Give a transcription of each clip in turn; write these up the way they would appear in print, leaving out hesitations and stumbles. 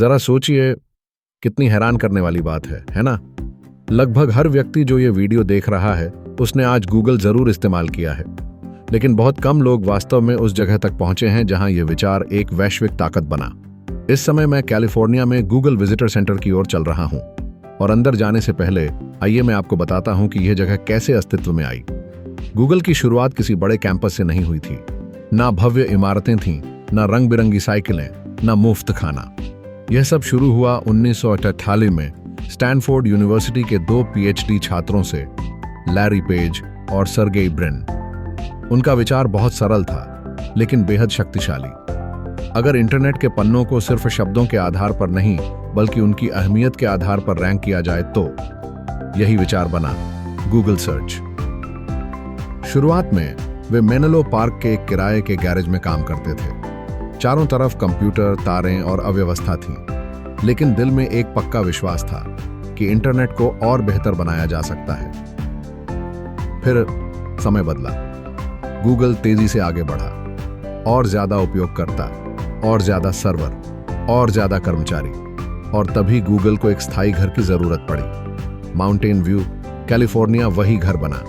जरा सोचिए, कितनी हैरान करने वाली बात है ना? लगभग हर व्यक्ति जो ये वीडियो देख रहा है उसने आज गूगल जरूर इस्तेमाल किया है, लेकिन बहुत कम लोग वास्तव में उस जगह तक पहुंचे हैं जहां ये विचार एक वैश्विक ताकत बना। इस समय मैं कैलिफोर्निया में गूगल विजिटर सेंटर की ओर चल रहा हूं, और अंदर जाने से पहले आइए मैं आपको बताता हूं कि यह जगह कैसे अस्तित्व में आई। गूगल की शुरुआत किसी बड़े कैंपस से नहीं हुई थी। ना भव्य इमारतें थीं, ना रंग बिरंगी साइकिलें, ना मुफ्त खाना। यह सब शुरू हुआ 1948 में स्टैनफोर्ड यूनिवर्सिटी के 2 PhD छात्रों से, लैरी पेज और सर्गेई ब्रिन। उनका विचार बहुत सरल था, लेकिन बेहद शक्तिशाली। अगर इंटरनेट के पन्नों को सिर्फ शब्दों के आधार पर नहीं, बल्कि उनकी अहमियत के आधार पर रैंक किया जाए तो यही विचार बना गूगल सर्च। शुरुआत में वे मेनलो पार्क के एक किराए के गैरेज में काम करते थे। चारों तरफ कंप्यूटर, तारें और अव्यवस्था थी, लेकिन दिल में एक पक्का विश्वास था कि इंटरनेट को और बेहतर बनाया जा सकता है। फिर समय बदला। गूगल तेजी से आगे बढ़ा, और ज्यादा उपयोगकर्ता, और ज्यादा सर्वर, और ज्यादा कर्मचारी, और तभी गूगल को एक स्थायी घर की जरूरत पड़ी। माउंटेन व्यू, कैलिफोर्निया वही घर बना।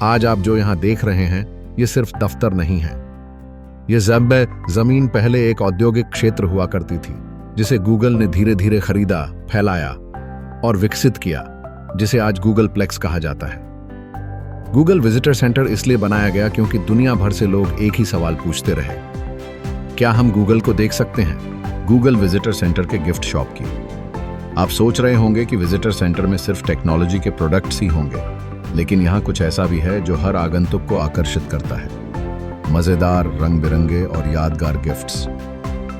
आज आप जो यहां देख रहे हैं, ये सिर्फ दफ्तर नहीं है। ये जमीन पहले एक औद्योगिक क्षेत्र हुआ करती थी, जिसे गूगल ने धीरे धीरे खरीदा, फैलाया और विकसित किया, जिसे आज गूगल प्लेक्स कहा जाता है। गूगल विजिटर सेंटर इसलिए बनाया गया क्योंकि दुनिया भर से लोग एक ही सवाल पूछते रहे, क्या हम गूगल को देख सकते हैं? गूगल विजिटर सेंटर के गिफ्ट शॉप की। आप सोच रहे होंगे कि विजिटर सेंटर में सिर्फ टेक्नोलॉजी के प्रोडक्ट्स ही होंगे, लेकिन यहाँ कुछ ऐसा भी है जो हर आगंतुक को आकर्षित करता है। मजेदार, रंग बिरंगे और यादगार गिफ्ट्स।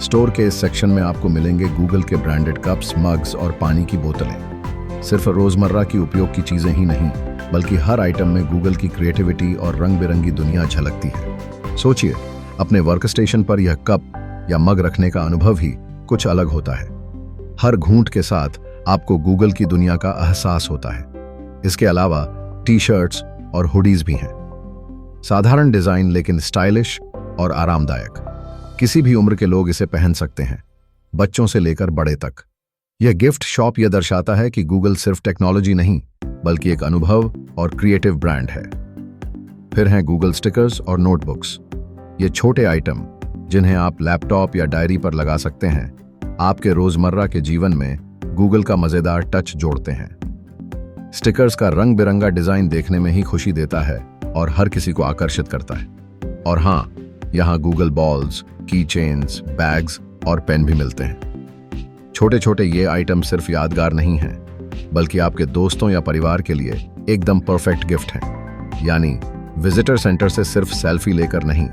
स्टोर के इस सेक्शन में आपको मिलेंगे गूगल के ब्रांडेड कप्स, मग्स और पानी की बोतलें। सिर्फ रोजमर्रा की उपयोग की चीजें ही नहीं, बल्कि हर आइटम में गूगल की क्रिएटिविटी और रंग बिरंगी दुनिया झलकती है। सोचिए, अपने वर्क स्टेशन पर यह कप या मग रखने का अनुभव ही कुछ अलग होता है। हर घूंट के साथ आपको गूगल की दुनिया का एहसास होता है। इसके अलावा टी-शर्ट्स और हुडीज भी हैं। साधारण डिजाइन लेकिन स्टाइलिश और आरामदायक। किसी भी उम्र के लोग इसे पहन सकते हैं, बच्चों से लेकर बड़े तक। यह गिफ्ट शॉप यह दर्शाता है कि गूगल सिर्फ टेक्नोलॉजी नहीं, बल्कि एक अनुभव और क्रिएटिव ब्रांड है। फिर हैं गूगल स्टिकर्स और नोटबुक्स। ये छोटे आइटम जिन्हें आप लैपटॉप या डायरी पर लगा सकते हैं, आपके रोजमर्रा के जीवन में गूगल का मजेदार टच जोड़ते हैं। स्टिकर्स का रंग बिरंगा डिजाइन देखने में ही खुशी देता है और हर किसी को आकर्षित करता है। और हाँ, यहाँ गूगल बॉल्स, की चेन्स, बैग्स और पेन भी मिलते हैं। छोटे छोटे ये आइटम सिर्फ यादगार नहीं हैं, बल्कि आपके दोस्तों या परिवार के लिए एकदम परफेक्ट गिफ्ट हैं। यानी विजिटर सेंटर से सिर्फ सेल्फी लेकर नहीं,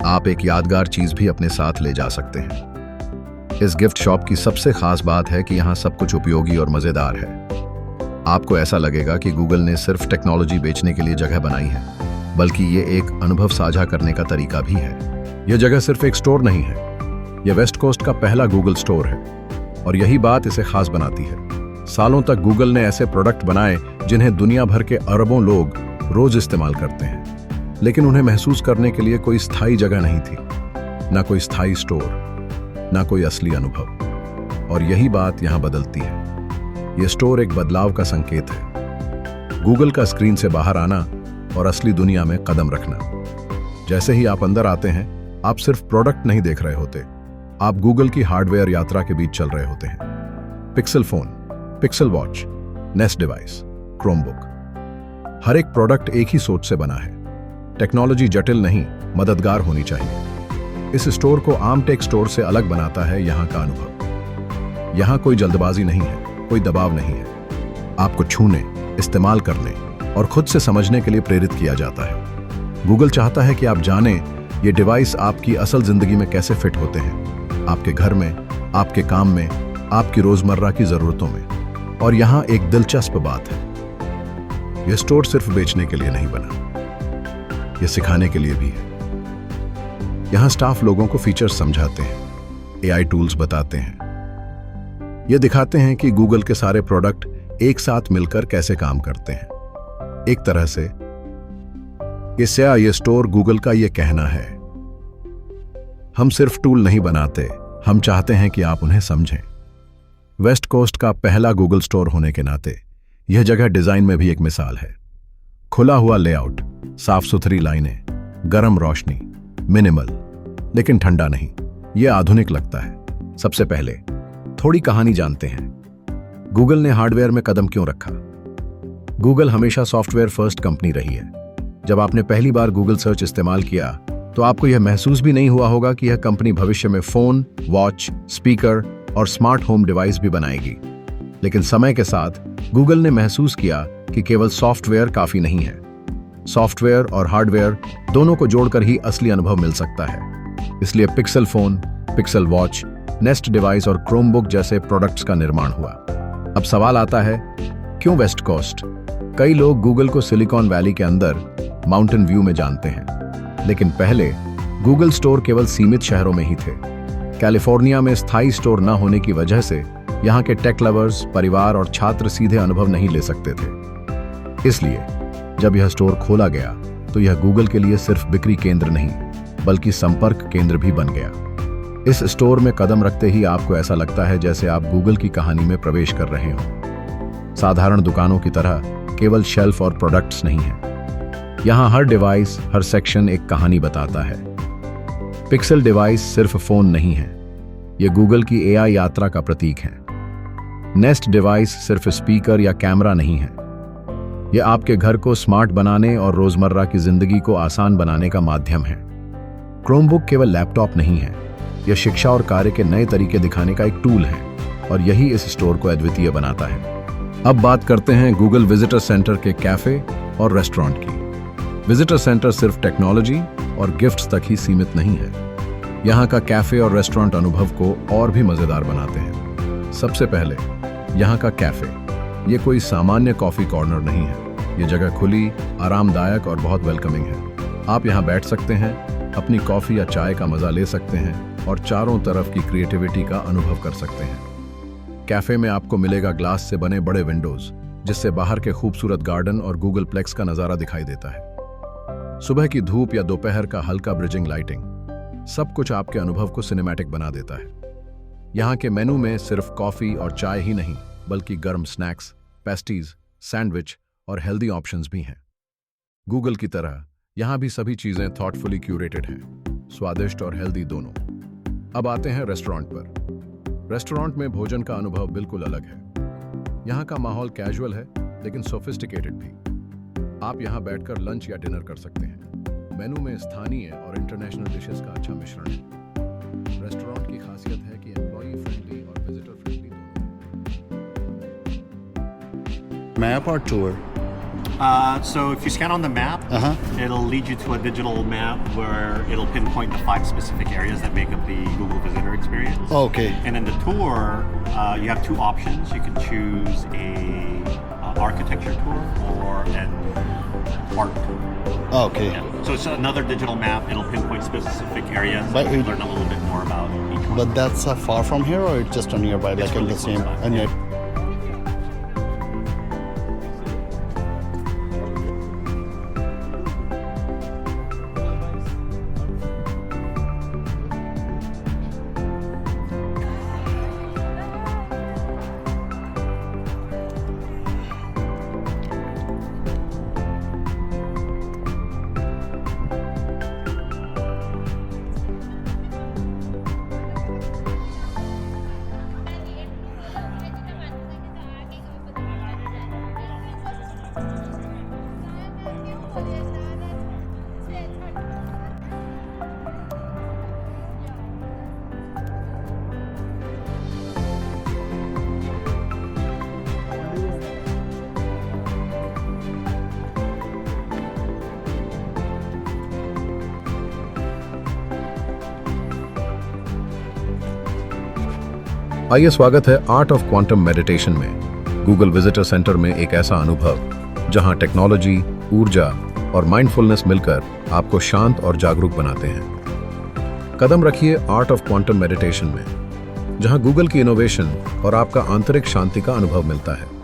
आप एक यादगार चीज भी अपने साथ ले जा सकते हैं। इस गिफ्ट शॉप की सबसे खास बात है कि यहाँ सब कुछ उपयोगी और मजेदार है। आपको ऐसा लगेगा कि गूगल ने सिर्फ टेक्नोलॉजी बेचने के लिए जगह बनाई है, बल्कि ये एक अनुभव साझा करने का तरीका भी है। यह जगह सिर्फ एक स्टोर नहीं है, यह वेस्ट कोस्ट का पहला गूगल स्टोर है, और यही बात इसे खास बनाती है। सालों तक गूगल ने ऐसे प्रोडक्ट बनाए जिन्हें दुनिया भर के अरबों लोग रोज इस्तेमाल करते हैं, लेकिन उन्हें महसूस करने के लिए कोई स्थायी जगह नहीं थी, ना कोई स्थायी स्टोर, ना कोई असली अनुभव। और यही बात यहां बदलती है। यह स्टोर एक बदलाव का संकेत है, गूगल का स्क्रीन से बाहर आना और असली दुनिया में कदम रखना। जैसे ही आप अंदर आते हैं, आप सिर्फ प्रोडक्ट नहीं देख रहे होते, आप गूगल की हार्डवेयर यात्रा के बीच चल रहे होते हैं। Pixel phone, Pixel watch, Nest device, Chromebook, हर एक प्रोडक्ट एक ही सोच से बना है। टेक्नोलॉजी जटिल नहीं, मददगार होनी चाहिए। इस स्टोर को आम टेक स्टोर से अलग बनाता है यहाँ का अनुभव। यहाँ कोई जल्दबाजी नहीं है, कोई दबाव नहीं है। आपको छूने, इस्तेमाल करने और खुद से समझने के लिए प्रेरित किया जाता है। गूगल चाहता है कि आप जानें ये डिवाइस आपकी असल जिंदगी में कैसे फिट होते हैं, आपके घर में, आपके काम में, आपकी रोजमर्रा की जरूरतों में। और यहाँ एक दिलचस्प बात है, यह स्टोर सिर्फ बेचने के लिए नहीं बना, यह सिखाने के लिए भी है। यहाँ स्टाफ लोगों को फीचर्स समझाते हैं, एआई टूल्स बताते हैं, ये दिखाते हैं कि गूगल के सारे प्रोडक्ट एक साथ मिलकर कैसे काम करते हैं। एक तरह से ये स्टोर गूगल का ये कहना है, हम सिर्फ टूल नहीं बनाते, हम चाहते हैं कि आप उन्हें समझें। वेस्ट कोस्ट का पहला गूगल स्टोर होने के नाते यह जगह डिजाइन में भी एक मिसाल है। खुला हुआ लेआउट, साफ सुथरी लाइनें, गर्म रोशनी, मिनिमल लेकिन ठंडा नहीं, यह आधुनिक लगता है। सबसे पहले थोड़ी कहानी जानते हैं। गूगल ने हार्डवेयर में कदम क्यों रखा? गूगल हमेशा सॉफ्टवेयर फर्स्ट कंपनी रही है। जब आपने पहली बार गूगल सर्च इस्तेमाल किया तो आपको यह महसूस भी नहीं हुआ होगा कि यह कंपनी भविष्य में फोन, वॉच, स्पीकर और स्मार्ट होम डिवाइस भी बनाएगी। लेकिन समय के साथ गूगल ने महसूस किया कि केवल सॉफ्टवेयर काफी नहीं है। सॉफ्टवेयर और हार्डवेयर दोनों को जोड़कर ही असली अनुभव मिल सकता है। इसलिए pixel phone, Pixel watch, Nest device और क्रोमबुक जैसे प्रोडक्ट्स का निर्माण हुआ। अब सवाल आता है, क्यों वेस्ट कोस्ट? कई लोग गूगल को सिलिकॉन वैली के अंदर माउंटेन व्यू में जानते हैं, लेकिन पहले गूगल स्टोर केवल सीमित शहरों में ही थे। कैलिफोर्निया में स्थायी स्टोर न होने की वजह से यहाँ के टेक लवर्स, परिवार और छात्र सीधे अनुभव नहीं ले सकते थे। इसलिए जब यह स्टोर खोला गया तो यह गूगल के लिए सिर्फ बिक्री केंद्र नहीं बल्कि संपर्क केंद्र भी बन गया। इस स्टोर में कदम रखते ही आपको ऐसा लगता है जैसे आप गूगल की कहानी में प्रवेश कर रहे हो। साधारण दुकानों की तरह केवल शेल्फ और प्रोडक्ट्स नहीं है। यहाँ हर डिवाइस, हर सेक्शन एक कहानी बताता है। पिक्सल डिवाइस सिर्फ फोन नहीं है, ये गूगल की एआई यात्रा का प्रतीक है। नेस्ट डिवाइस सिर्फ स्पीकर या कैमरा नहीं है, यह आपके घर को स्मार्ट बनाने और रोजमर्रा की जिंदगी को आसान बनाने का माध्यम है। क्रोमबुक केवल लैपटॉप नहीं है, यह शिक्षा और कार्य के नए तरीके दिखाने का एक टूल है और यही इस स्टोर को अद्वितीय बनाता है। अब बात करते हैं गूगल विजिटर सेंटर के कैफे और रेस्टोरेंट की। विजिटर सेंटर सिर्फ टेक्नोलॉजी और गिफ्ट्स तक ही सीमित नहीं है। यहाँ का कैफे और रेस्टोरेंट अनुभव को और भी मजेदार बनाते हैं। सबसे पहले यहाँ का कैफे, ये कोई सामान्य कॉफी कॉर्नर नहीं है। ये जगह खुली, आरामदायक और बहुत वेलकमिंग है। आप यहाँ बैठ सकते हैं, अपनी कॉफी या चाय का मजा ले सकते हैं और चारों तरफ की क्रिएटिविटी का अनुभव कर सकते हैं। कैफे में आपको मिलेगा ग्लास से बने बड़े विंडोज, जिससे बाहर के खूबसूरत गार्डन और गूगल प्लेक्स का नजारा दिखाई देता है। सुबह की धूप या दोपहर का हल्का ब्रिजिंग लाइटिंग, सब कुछ आपके अनुभव को सिनेमैटिक बना देता है। यहाँ के मेनू में सिर्फ कॉफी और चाय ही नहीं बल्कि गर्म स्नैक्स, पेस्ट्रीज, सैंडविच और हेल्दी ऑप्शंस भी हैं। गूगल की तरह यहाँ भी सभी चीजें थॉटफुली क्यूरेटेड हैं, स्वादिष्ट और हेल्दी दोनों। अब आते हैं रेस्टोरेंट पर। रेस्टोरेंट में भोजन का अनुभव बिल्कुल अलग है। यहाँ का माहौल कैजुअल है लेकिन सोफिस्टिकेटेड भी। आप यहाँ बैठकर लंच या डिनर कर सकते हैं। मेनू में स्थानीय और इंटरनेशनल डिशेस का अच्छा मिश्रण है। रेस्टोरेंट की खासियत है कि एम्प्लॉई फ्रेंडली और विजिटर फ्रेंडली दोनों हैं। Map or tour? So if you scan on the map, it'll lead you to a digital map where it'll pinpoint the 5 specific areas that make up the Google Visitor experience. Okay. And in the tour, you have 2 options. You can choose a architecture tour or an art tour. Okay. Yeah. So it's another digital map. It'll pinpoint specific areas. But and learn a little bit more about each one. But that's far from here, or it's just nearby, It's like in really the same? close by, And yeah. आइए, स्वागत है art of quantum meditation में। Google visitor centre में एक ऐसा अनुभव जहां technology, ऊर्जा और माइंडफुलनेस मिलकर आपको शांत और जागरूक बनाते हैं। कदम रखिए आर्ट ऑफ क्वांटम मेडिटेशन में, जहां गूगल की इनोवेशन और आपका आंतरिक शांति का अनुभव मिलता है।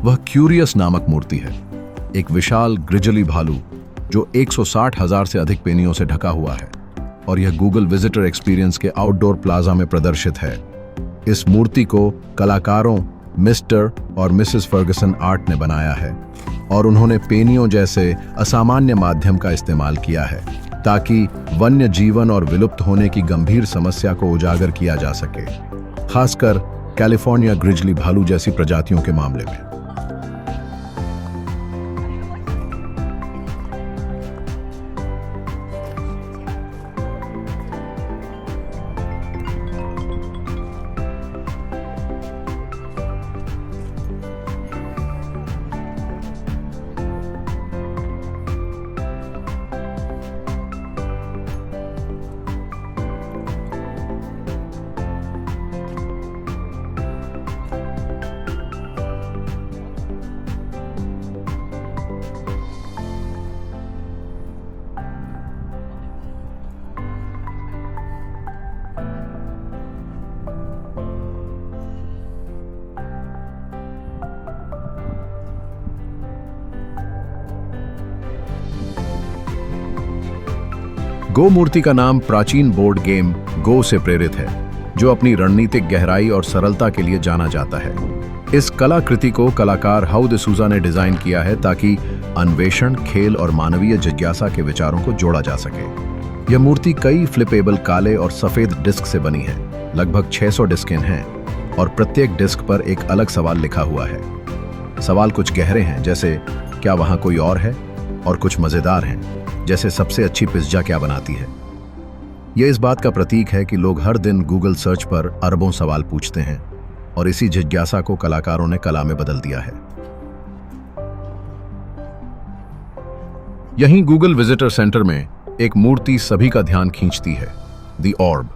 वह क्यूरियस नामक मूर्ति है, एक विशाल ग्रिजली भालू जो 160,000 से अधिक पेनियों से ढका हुआ है, और यह गूगल विजिटर एक्सपीरियंस के आउटडोर प्लाजा में प्रदर्शित है। इस मूर्ति को कलाकारों मिस्टर और मिसेस फर्गसन आर्ट ने बनाया है, और उन्होंने पेनियों जैसे असामान्य माध्यम का इस्तेमाल किया है ताकि वन्य जीवन और विलुप्त होने की गंभीर समस्या को उजागर किया जा सके, खासकर कैलिफोर्निया ग्रिजली भालू जैसी प्रजातियों के मामले में। गो मूर्ति का नाम प्राचीन बोर्ड गेम गो से प्रेरित है, जो अपनी रणनीतिक गहराई और सरलता के लिए जाना जाता है। इस कलाकृति को कलाकार हाउ द सूजा ने डिजाइन किया है ताकि अन्वेषण, खेल और मानवीय जिज्ञासा के विचारों को जोड़ा जा सके। यह मूर्ति कई फ्लिपेबल काले और सफेद डिस्क से बनी है। लगभग 600 डिस्कें हैं और प्रत्येक डिस्क पर एक अलग सवाल लिखा हुआ है। सवाल कुछ गहरे हैं, जैसे क्या वहां कोई और है, और कुछ मजेदार हैं, जैसे सबसे अच्छी पिज्जा क्या बनाती है। यह इस बात का प्रतीक है कि लोग हर दिन गूगल सर्च पर अरबों सवाल पूछते हैं, और इसी जिज्ञासा को कलाकारों ने कला में बदल दिया है। यहीं गूगल विजिटर सेंटर में एक मूर्ति सभी का ध्यान खींचती है, द ऑर्ब।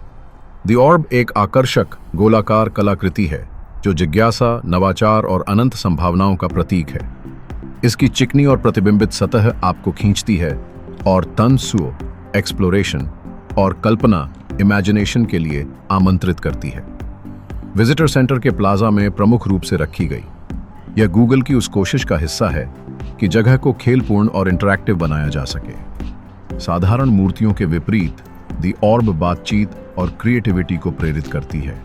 द ऑर्ब एक आकर्षक गोलाकार कलाकृति है जो जिज्ञासा, नवाचार और अनंत संभावनाओं का प्रतीक है। इसकी चिकनी और प्रतिबिंबित सतह आपको खींचती है और तंसुओ एक्सप्लोरेशन और कल्पना इमेजिनेशन के लिए आमंत्रित करती है। विजिटर सेंटर के प्लाजा में प्रमुख रूप से रखी गई, यह गूगल की उस कोशिश का हिस्सा है कि जगह को खेलपूर्ण और इंटरैक्टिव बनाया जा सके। साधारण मूर्तियों के विपरीत द ऑर्ब बातचीत और क्रिएटिविटी को प्रेरित करती है,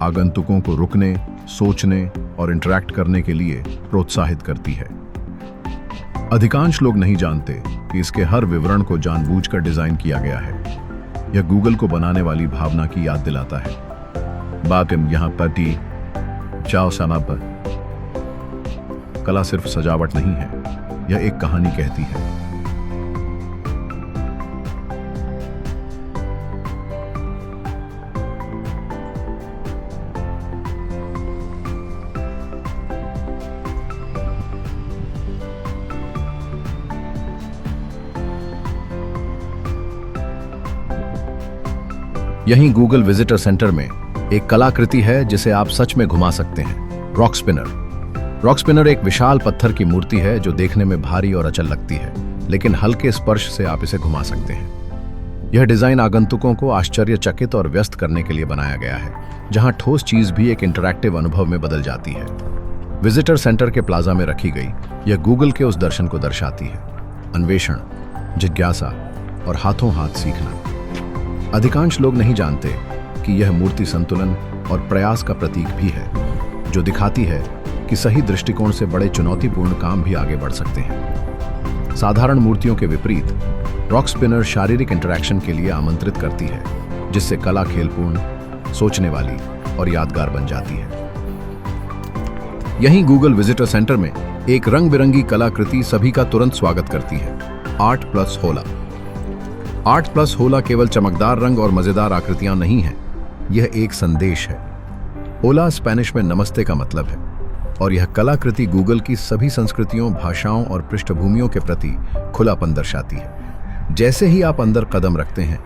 आगंतुकों को रुकने, सोचने और इंटरैक्ट करने के लिए प्रोत्साहित करती है। अधिकांश लोग नहीं जानते कि इसके हर विवरण को जानबूझकर डिजाइन किया गया है। यह गूगल को बनाने वाली भावना की याद दिलाता है। बाकिम यहाँ पति चाओ सना पर कला सिर्फ सजावट नहीं है, यह एक कहानी कहती है। यहीं गूगल विजिटर सेंटर में एक कलाकृति है जिसे आप सच में घुमा सकते हैं, रॉक स्पिनर। रॉक स्पिनर एक विशाल पत्थर की मूर्ति है जो देखने में भारी और अचल लगती है, लेकिन हल्के स्पर्श से आप इसे घुमा सकते हैं। यह डिजाइन आगंतुकों को आश्चर्यचकित और व्यस्त करने के लिए बनाया गया है, जहां ठोस चीज भी एक इंटरैक्टिव अनुभव में बदल जाती है। विजिटर सेंटर के प्लाजा में रखी गई यह गूगल के उस दर्शन को दर्शाती है, अन्वेषण, जिज्ञासा और हाथों हाथ सीखना। अधिकांश लोग नहीं जानते कि यह मूर्ति संतुलन और प्रयास का प्रतीक भी है, जो दिखाती है कि सही दृष्टिकोण से बड़े चुनौतीपूर्ण काम भी आगे बढ़ सकते हैं। साधारण मूर्तियों के विपरीत रॉक स्पिनर शारीरिक इंटरैक्शन के लिए आमंत्रित करती है, जिससे कला खेलपूर्ण, सोचने वाली और यादगार बन जाती है। यहीं गूगल विजिटर सेंटर में एक रंग बिरंगी कलाकृति सभी का तुरंत स्वागत करती है, आर्ट प्लस होला। आर्ट प्लस होला केवल चमकदार रंग और मजेदार आकृतियां नहीं है, यह एक संदेश है। होला स्पेनिश में नमस्ते का मतलब है, और यह कलाकृति गूगल की सभी संस्कृतियों, भाषाओं और पृष्ठभूमियों के प्रति खुलापन दर्शाती है। जैसे ही आप अंदर कदम रखते हैं,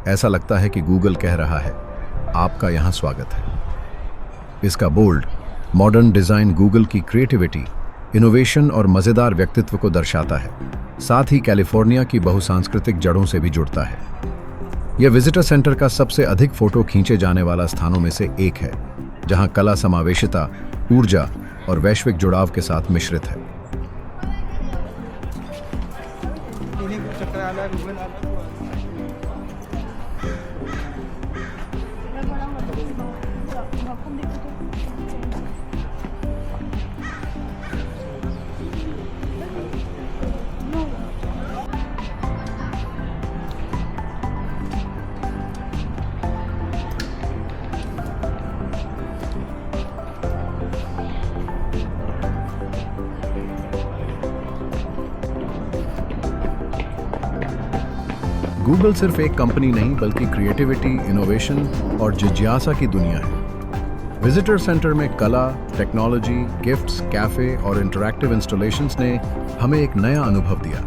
ऐसा लगता है कि गूगल कह रहा है, आपका यहां स्वागत है। इसका बोल्ड, मॉडर्न डिजाइन गूगल की क्रिएटिविटी, इनोवेशन और मजेदार व्यक्तित्व को दर्शाता है, साथ ही कैलिफोर्निया की बहुसांस्कृतिक जड़ों से भी जुड़ता है। यह विजिटर सेंटर का सबसे अधिक फोटो खींचे जाने वाला स्थानों में से एक है, जहां कला समावेशिता, ऊर्जा और वैश्विक जुड़ाव के साथ मिश्रित है। गूगल सिर्फ एक कंपनी नहीं बल्कि क्रिएटिविटी, इनोवेशन और जिज्ञासा की दुनिया है। विजिटर सेंटर में कला, टेक्नोलॉजी, गिफ्ट्स, कैफे और इंटरैक्टिव इंस्टॉलेशंस ने हमें एक नया अनुभव दिया।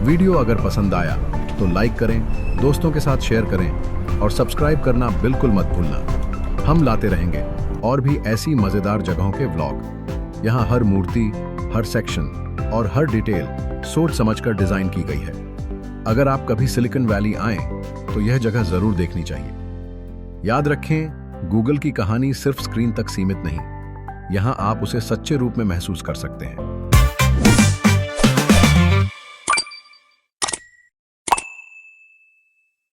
वीडियो अगर पसंद आया तो लाइक करें, दोस्तों के साथ शेयर करें और सब्सक्राइब करना बिल्कुल मत भूलना। हम लाते रहेंगे और भी ऐसी मजेदार जगहों के व्लॉग। यहाँ हर मूर्ति, हर सेक्शन और हर डिटेल सोच समझकर डिजाइन की गई है। अगर आप कभी सिलिकॉन वैली आएं तो यह जगह जरूर देखनी चाहिए। याद रखें, गूगल की कहानी सिर्फ स्क्रीन तक सीमित नहीं, यहां आप उसे सच्चे रूप में महसूस कर सकते हैं।